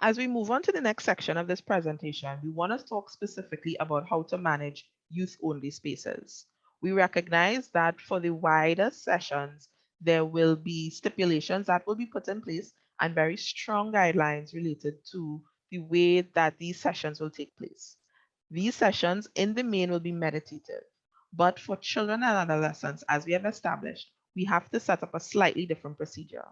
As we move on to the next section of this presentation, we want to talk specifically about how to manage youth-only spaces. We recognize that for the wider sessions, there will be stipulations that will be put in place and very strong guidelines related to the way that these sessions will take place. These sessions, in the main, will be meditative, but for children and adolescents, as we have established, we have to set up a slightly different procedure.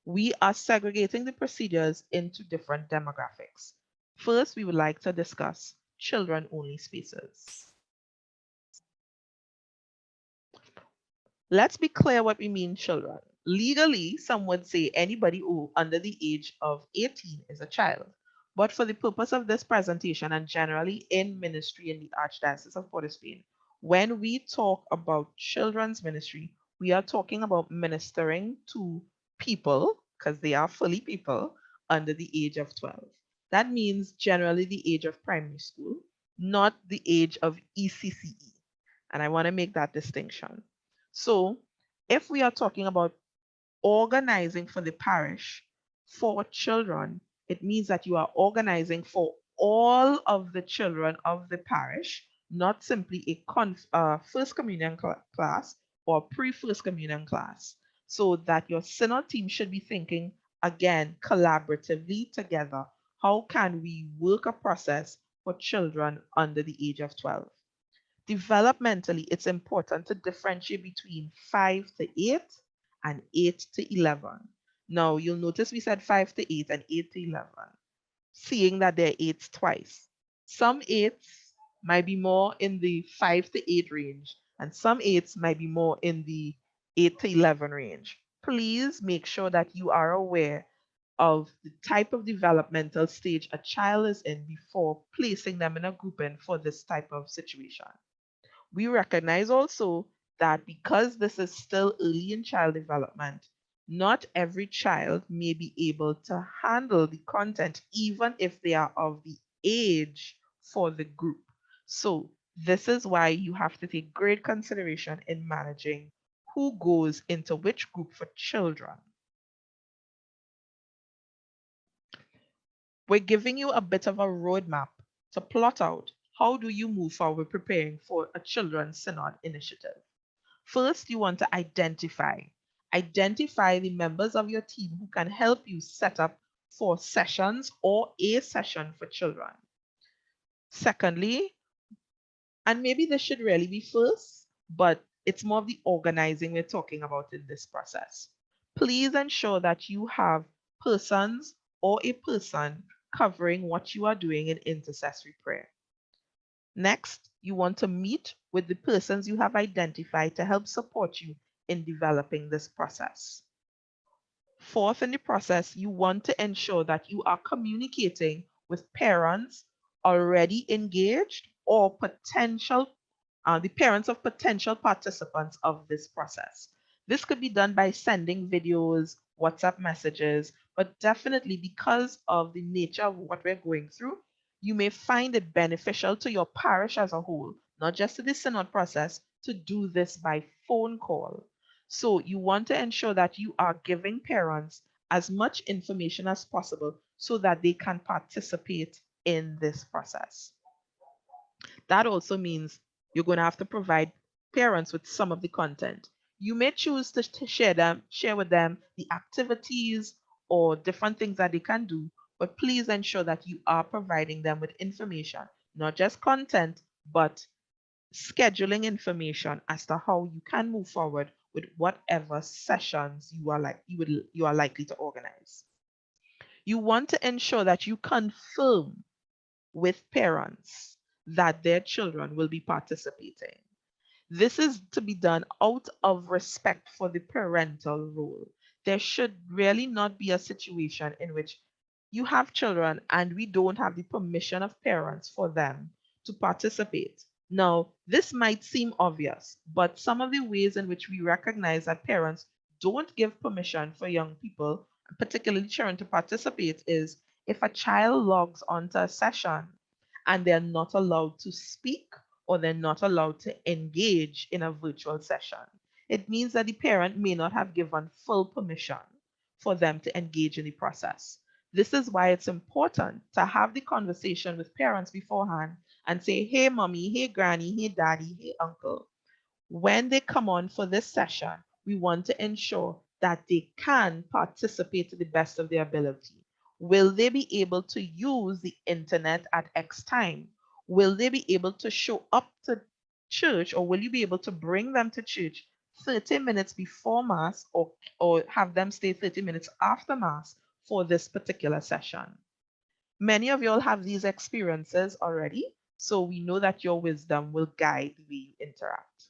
We are segregating the procedures into different demographics. First, we would like to discuss children-only spaces. Let's be clear what we mean children. Legally, some would say anybody under the age of 18 is a child. But for the purpose of this presentation and generally in ministry in the Archdiocese of Port of Spain, when we talk about children's ministry, we are talking about ministering to people, because they are fully people, under the age of 12. That means generally the age of primary school, not the age of ECCE. And I want to make that distinction. So if we are talking about organizing for the parish for children, it means that you are organizing for all of the children of the parish, not simply a first communion class or pre-first communion class. So that your synod team should be thinking again collaboratively together. How can we work a process for children under the age of 12? Developmentally, it's important to differentiate between 5 to 8 and 8 to 11. Now, you'll notice we said 5 to 8 and 8 to 11, seeing that there are 8s twice. Some 8s might be more in the 5 to 8 range, and some 8s might be more in the 8 to 11 range. Please make sure that you are aware of the type of developmental stage a child is in before placing them in a grouping for this type of situation. We recognize also that because this is still early in child development, not every child may be able to handle the content, even if they are of the age for the group. So this is why you have to take great consideration in managing who goes into which group for children. We're giving you a bit of a roadmap to plot out how do you move forward preparing for a children's synod initiative. First, you want to identify the members of your team who can help you set up for sessions or a session for children. Secondly, and maybe this should really be first, but it's more of the organizing we're talking about in this process. Please ensure that you have persons or a person covering what you are doing in intercessory prayer. Next, you want to meet with the persons you have identified to help support you in developing this process. Fourth, in the process, you want to ensure that you are communicating with parents already engaged or the parents of potential participants of this process. This could be done by sending videos, WhatsApp messages, but definitely because of the nature of what we're going through, you may find it beneficial to your parish as a whole, not just to the synod process, to do this by phone call. So you want to ensure that you are giving parents as much information as possible so that they can participate in this process. That also means you're going to have to provide parents with some of the content. You may choose to share with them the activities or different things that they can do, but please ensure that you are providing them with information, not just content, but scheduling information as to how you can move forward with whatever sessions you are likely to organize. You want to ensure that you confirm with parents that their children will be participating. This is to be done out of respect for the parental role. There should really not be a situation in which you have children and we don't have the permission of parents for them to participate. Now, this might seem obvious, but some of the ways in which we recognize that parents don't give permission for young people, particularly children, to participate is if a child logs onto a session and they're not allowed to speak or they're not allowed to engage in a virtual session. It means that the parent may not have given full permission for them to engage in the process. This is why it's important to have the conversation with parents beforehand and say, hey, mommy, hey, granny, hey, daddy, hey, uncle. When they come on for this session, we want to ensure that they can participate to the best of their ability. Will they be able to use the internet at X time? Will they be able to show up to church, or will you be able to bring them to church 30 minutes before Mass, or have them stay 30 minutes after Mass for this particular session? Many of you all have these experiences already, so we know that your wisdom will guide the way you interact.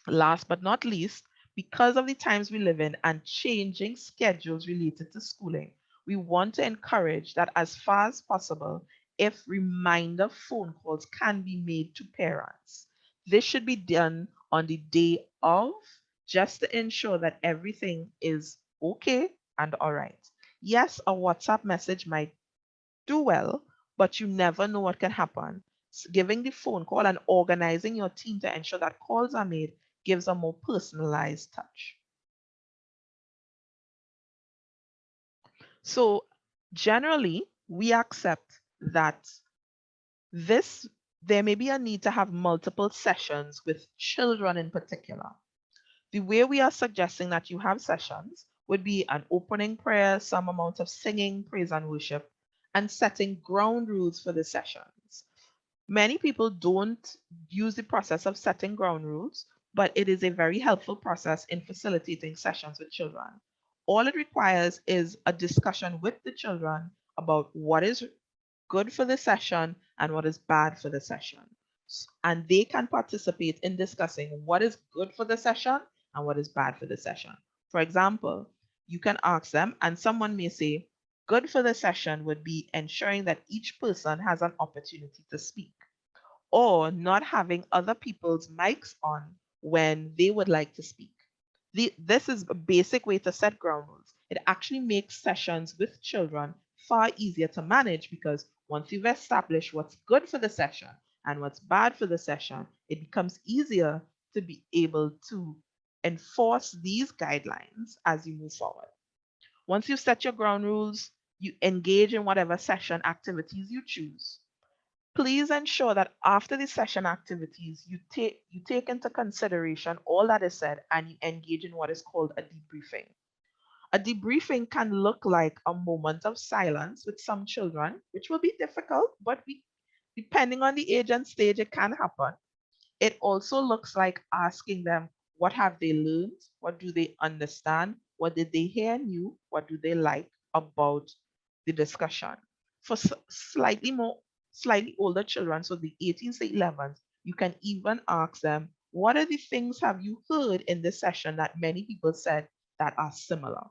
Last but not least, because of the times we live in and changing schedules related to schooling, we want to encourage that as far as possible, if reminder phone calls can be made to parents, this should be done on the day of, just to ensure that everything is okay and all right. Yes, a WhatsApp message might do well, but you never know what can happen. Giving the phone call and organizing your team to ensure that calls are made gives a more personalized touch. So, generally, we accept that this there may be a need to have multiple sessions with children in particular. The way we are suggesting that you have sessions would be an opening prayer, some amount of singing, praise, and worship, and setting ground rules for the sessions. Many people don't use the process of setting ground rules, but it is a very helpful process in facilitating sessions with children. All it requires is a discussion with the children about what is good for the session and what is bad for the session. And they can participate in discussing what is good for the session and what is bad for the session. For example, you can ask them, and someone may say, good for the session would be ensuring that each person has an opportunity to speak, or not having other people's mics on when they would like to speak. This is a basic way to set ground rules. It actually makes sessions with children far easier to manage, because once you've established what's good for the session and what's bad for the session, it becomes easier to be able to enforce these guidelines as you move forward. Once you've set your ground rules, you engage in whatever session activities you choose. Please ensure that after the session activities, you take into consideration all that is said and you engage in what is called a debriefing. A debriefing can look like a moment of silence with some children, which will be difficult, but depending on the age and stage, it can happen. It also looks like asking them, what have they learned? What do they understand? What did they hear new? What do they like about the discussion? For slightly older children, so the 18s to 11s, you can even ask them, what are the things have you heard in this session that many people said that are similar?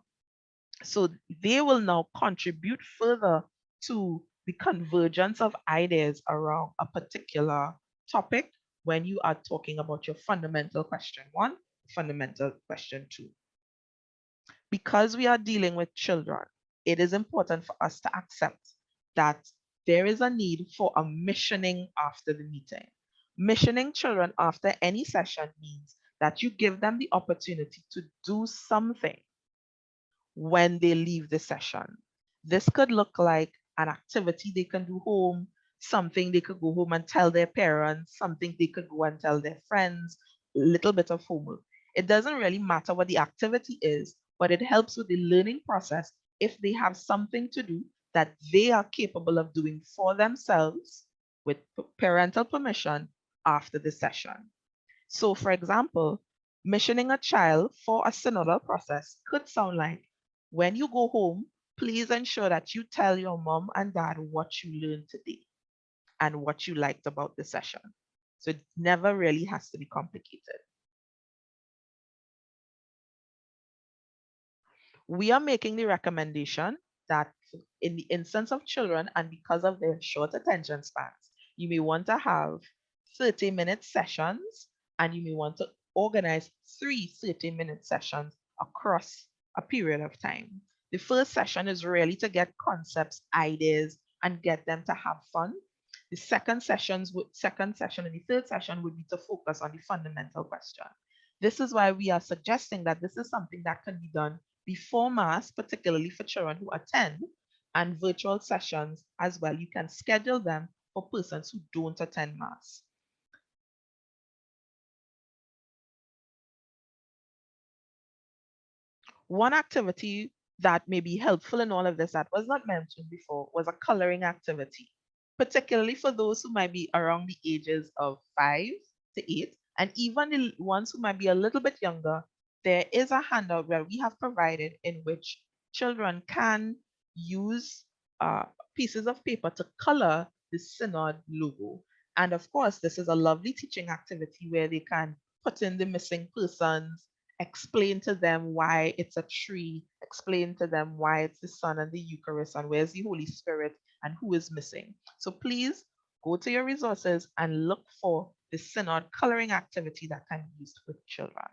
So they will now contribute further to the convergence of ideas around a particular topic when you are talking about your fundamental question one, fundamental question two. Because we are dealing with children, it is important for us to accept that there is a need for a missioning after the meeting. Missioning children after any session means that you give them the opportunity to do something when they leave the session. This could look like an activity they can do home, something they could go home and tell their parents, something they could go and tell their friends, a little bit of homework. It doesn't really matter what the activity is, but it helps with the learning process if they have something to do that they are capable of doing for themselves with parental permission after the session. So, for example, missioning a child for a synodal process could sound like, when you go home, please ensure that you tell your mom and dad what you learned today and what you liked about the session. So it never really has to be complicated. We are making the recommendation that in the instance of children and because of their short attention spans, you may want to have 30-minute sessions, and you may want to organize 3 30-minute sessions across a period of time. The first session is really to get concepts, ideas, and get them to have fun. The second session and the third session would be to focus on the fundamental question. This is why we are suggesting that this is something that can be done before Mass, particularly for children who attend, and virtual sessions as well. You can schedule them for persons who don't attend Mass. One activity that may be helpful in all of this that was not mentioned before was a coloring activity, particularly for those who might be around the ages of 5 to 8, and even the ones who might be a little bit younger. There is a handout where we have provided in which children can use pieces of paper to color the Synod logo. And of course, this is a lovely teaching activity where they can put in the missing persons, explain to them why it's a tree, explain to them why it's the Son and the Eucharist, and where's the Holy Spirit and who is missing. So please go to your resources and look for the Synod coloring activity that can be used with children.